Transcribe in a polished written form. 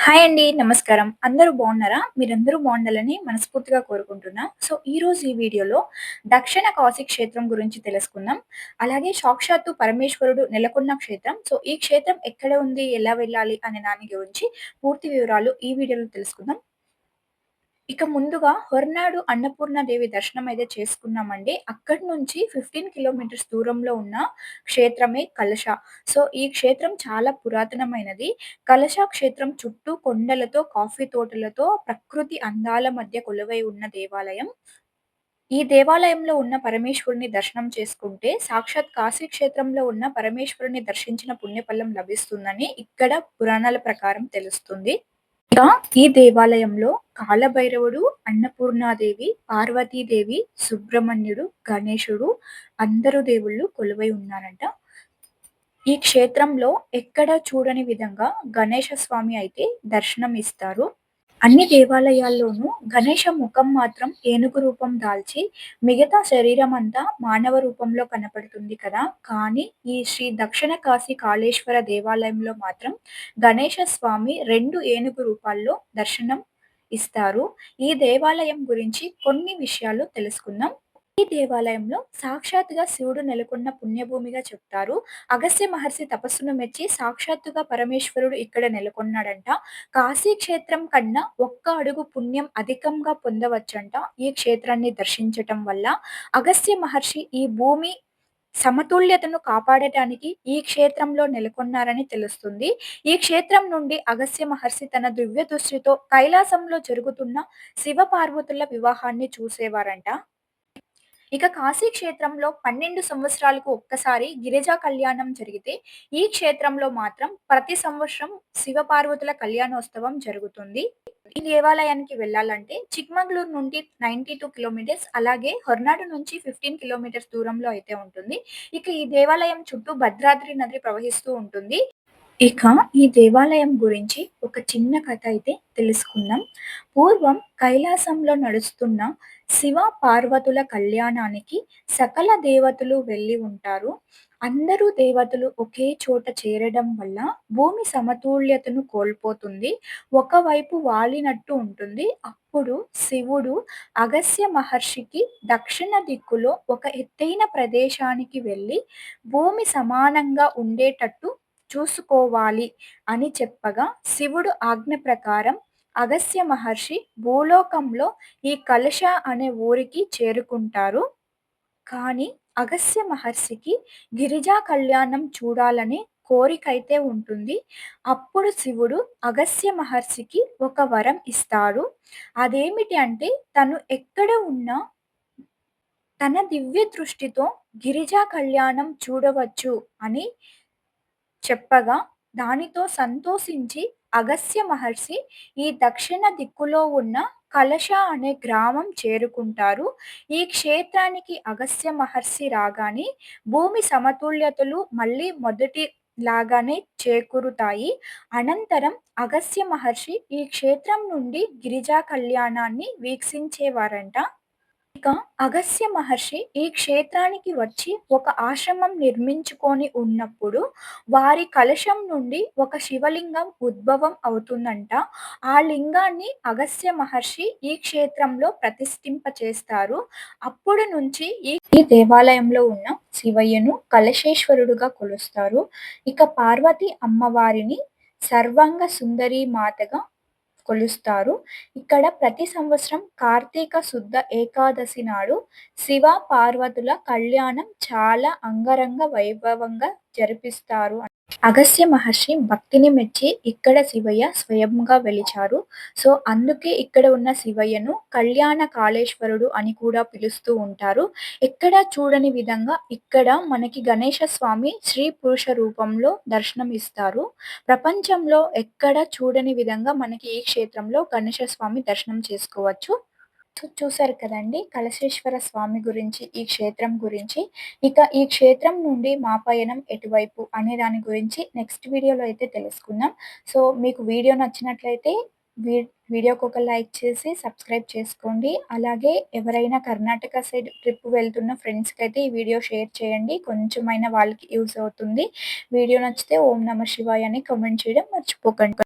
Hi అండి. నమస్కారం. అందరూ బావున్నారా? మీరందరూ బావుండాలని మనస్ఫూర్తిగా కోరుకుంటున్నా. ఈరోజు ఈ వీడియోలో దక్షిణ కాశీ క్షేత్రం గురించి తెలుసుకుందాం. అలాగే సాక్షాత్తు పరమేశ్వరుడు నెలకొన్న క్షేత్రం. ఈ క్షేత్రం ఎక్కడ ఉంది? ఎలా వెళ్ళాలి? అనే దాని గురించి పూర్తి వివరాలు ఈ వీడియోలో తెలుసుకుందాం. ఇక ముందుగా హొరనాడు అన్నపూర్ణాదేవి దర్శనం అయితే చేసుకున్నామండి. అక్కడి నుంచి 15 కిలోమీటర్స్ దూరంలో ఉన్న క్షేత్రమే కలశ. ఈ క్షేత్రం చాలా పురాతనమైనది. కలశ క్షేత్రం చుట్టూ కొండలతో, కాఫీ తోటలతో, ప్రకృతి అందాల మధ్య కొలువై ఉన్న దేవాలయం. ఈ దేవాలయంలో ఉన్న పరమేశ్వరుని దర్శనం చేసుకుంటే, సాక్షాత్ కాశీ క్షేత్రంలో ఉన్న పరమేశ్వరుని దర్శించిన పుణ్యఫలం లభిస్తుందని ఇక్కడ పురాణాల ప్రకారం తెలుస్తుంది. ఇక ఈ దేవాలయంలో కాలభైరవుడు, అన్నపూర్ణాదేవి, పార్వతీదేవి, సుబ్రహ్మణ్యుడు, గణేశుడు అందరు దేవుళ్ళు కొలువై ఉన్నారంట. ఈ క్షేత్రంలో ఎక్కడా చూడని విధంగా గణేశ స్వామి అయితే దర్శనం ఇస్తారు. అన్ని దేవాలయాల్లోనూ గణేశ ముఖం మాత్రం ఏనుగు రూపం దాల్చి, మిగతా శరీరమంతా మానవ రూపంలో కనపడుతుంది కదా! కానీ ఈ శ్రీ దక్షిణ కాశీ కాళేశ్వర దేవాలయంలో మాత్రం గణేశ స్వామి 2 ఏనుగు రూపాల్లో దర్శనం ఇస్తారు. ఈ దేవాలయం గురించి కొన్ని విషయాలు తెలుసుకుందాం. ఈ దేవాలయంలో సాక్షాత్తుగా శివుడు నెలకొన్న పుణ్యభూమిగా చెప్తారు. అగస్త్య మహర్షి తపస్సును మెచ్చి సాక్షాత్తుగా పరమేశ్వరుడు ఇక్కడ నెలకొన్నాడంట. కాశీ క్షేత్రం కన్నా ఒక్క అడుగు పుణ్యం అధికంగా పొందవచ్చంట ఈ క్షేత్రాన్ని దర్శించటం వల్ల. అగస్త్య మహర్షి ఈ భూమి సమతుల్యతను కాపాడటానికి ఈ క్షేత్రంలో నెలకొన్నారని తెలుస్తుంది. ఈ క్షేత్రం నుండి అగస్త్య మహర్షి తన దివ్య దృష్టితో కైలాసంలో జరుగుతున్న శివ పార్వతుల వివాహాన్ని చూసేవారంట. ఇక కాశీ క్షేత్రంలో 12 సంవత్సరాలకు ఒక్కసారి గిరిజా కళ్యాణం జరిగితే, ఈ క్షేత్రంలో మాత్రం ప్రతి సంవత్సరం శివపార్వతుల కళ్యాణోత్సవం జరుగుతుంది. ఈ దేవాలయానికి వెళ్ళాలంటే చిక్మగళూరు నుండి 92 కిలోమీటర్స్, అలాగే హొర్నాడు నుంచి 15 కిలోమీటర్స్ దూరంలో అయితే ఉంటుంది. ఇక ఈ దేవాలయం చుట్టూ భద్రాద్రి నది ప్రవహిస్తూ ఉంటుంది. ఇక ఈ దేవాలయం గురించి ఒక చిన్న కథ అయితే తెలుసుకుందాం. పూర్వం కైలాసంలో నడుస్తున్న శివ పార్వతుల కళ్యాణానికి సకల దేవతలు వెళ్ళి ఉంటారు. అందరూ దేవతలు ఒకే చోట చేరడం వల్ల భూమి సమతుల్యతను కోల్పోతుంది. ఒకవైపు వాలినట్టు ఉంటుంది. అప్పుడు శివుడు అగస్త్య మహర్షికి దక్షిణ దిక్కులో ఒక ఎత్తైన ప్రదేశానికి వెళ్ళి భూమి సమానంగా ఉండేటట్టు చూసుకోవాలి అని చెప్పగా, శివుడు ఆజ్ఞ ప్రకారం అగస్త్య మహర్షి భూలోకంలో ఈ కలశ అనే ఊరికి చేరుకుంటారు. కానీ అగస్త్య మహర్షికి గిరిజా కళ్యాణం చూడాలనే కోరికైతే ఉంటుంది. అప్పుడు శివుడు అగస్త్య మహర్షికి ఒక వరం ఇస్తాడు. అదేమిటి అంటే, తను ఎక్కడ ఉన్నా తన దివ్య దృష్టితో గిరిజా కళ్యాణం చూడవచ్చు అని చెప్పగా, దానితో సంతోషించి అగస్త్య మహర్షి ఈ దక్షిణ దిక్కులో ఉన్న కలశ అనే గ్రామం చేరుకుంటారు. ఈ క్షేత్రానికి అగస్త్య మహర్షి రాగానే భూమి సమతుల్యతలు మళ్ళీ మొదటి లాగానే చేకూరుతాయి. అనంతరం అగస్త్య మహర్షి ఈ క్షేత్రం నుండి గిరిజా కళ్యాణాన్ని వీక్షించేవారంట. ఇక అగస్త్య మహర్షి ఈ క్షేత్రానికి వచ్చి ఒక ఆశ్రమం నిర్మించుకొని ఉన్నప్పుడు వారి కలశం నుండి ఒక శివలింగం ఉద్భవం అవుతుందంట. ఆ లింగాన్ని అగస్త్య మహర్షి ఈ క్షేత్రంలో ప్రతిష్ఠింపచేస్తారు. అప్పుడు నుంచి ఈ దేవాలయంలో ఉన్న శివయ్యను కలశేశ్వరుడుగా కొలుస్తారు. ఇక పార్వతి అమ్మవారిని సర్వాంగ సుందరి మాతగా కొలుస్తారు. ఇక్కడ ప్రతి సంవత్సరం కార్తీక శుద్ధ ఏకాదశి నాడు శివ పార్వతుల కళ్యాణం చాలా అంగరంగ వైభవంగా జరిపిస్తారు. అగస్త్య మహర్షి భక్తిని మెచ్చి ఇక్కడ శివయ్య స్వయంగా వెలిచారు. అందుకే ఇక్కడ ఉన్న శివయ్యను కళ్యాణ కాళేశ్వరుడు అని కూడా పిలుస్తూ ఉంటారు. ఎక్కడా చూడని విధంగా ఇక్కడ మనకి గణేశ స్వామి స్త్రీ పురుష రూపంలో దర్శనం ఇస్తారు. ప్రపంచంలో ఎక్కడా చూడని విధంగా మనకి ఈ క్షేత్రంలో గణేశ స్వామి దర్శనం చేసుకోవచ్చు. చూసారు కదండీ! కలశేశ్వర స్వామి గురించి, ఈ క్షేత్రం గురించి. ఇక ఈ క్షేత్రం నుండి మా పయనం ఎటువైపు అనే దాని గురించి నెక్స్ట్ వీడియోలో అయితే తెలుసుకుందాం. మీకు వీడియో నచ్చినట్లయితే వీ వీడియోకి ఒక లైక్ చేసి సబ్స్క్రైబ్ చేసుకోండి. అలాగే ఎవరైనా కర్ణాటక సైడ్ ట్రిప్ వెళ్తున్న ఫ్రెండ్స్‌కైతే ఈ వీడియో షేర్ చేయండి. కొంచెమైనా వాళ్ళకి యూజ్ అవుతుంది. వీడియో నచ్చితే ఓం నమః శివాయ అని కామెంట్ చేయడం మర్చిపోకండి.